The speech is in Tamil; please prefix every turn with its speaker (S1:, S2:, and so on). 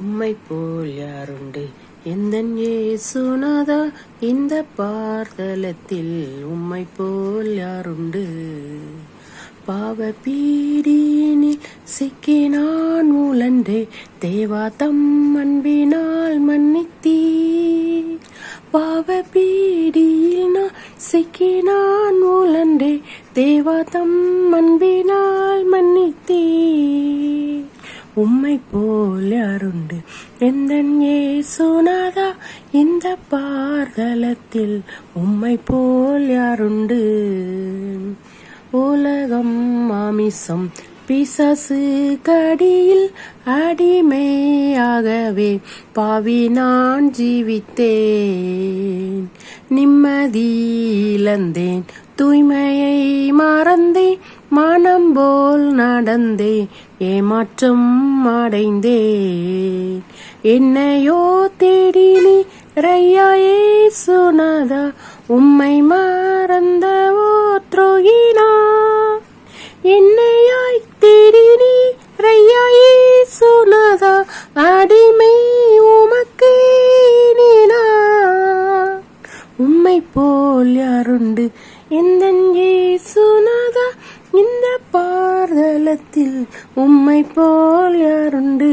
S1: உம்மை போல் யாருண்டு எந்தன் இயேசுநாதா, இந்த பார்த்தலத்தில் உம்மை போல் யாருண்டு. பாவ பீடியினில் சிக்கி நான் உழன்றே, தேவா தம் அன்பினால் மன்னித்தீ. பாவ பீடியில் நான் சிக்கி நான் உழன்றே, தேவா தம் அன்பினால் மன்னித்தீ. உம்மை போல் யாருண்டு எந்தன் இயேசுநாதா, இந்த பார்த்தலத்தில் உம்மை போல் யாருண்டு. உலகம் மாமிசம் பிசாசு கடியில் அடிமையாகவே பாவி நான் ஜீவித்தேன். நிம்மதி இழந்தேன், தூய்மையை மறந்தேன், மனம் போல் நடந்தே ஏமாற்றம் அடைந்தேன். என்னையோ தேடினி ரையா இயேசுநாதா, உம்மை மறந்தவோ துரோகினா. என்னையாய் தேடினி ரையா இயேசுநாதா, அடிமை உமக்கு நீனா. உம்மை போல் யாருண்டு எந்தன் இயேசுநாதா, இந்த பார்த்தலத்தில் உம்மை போல் யாருண்டு.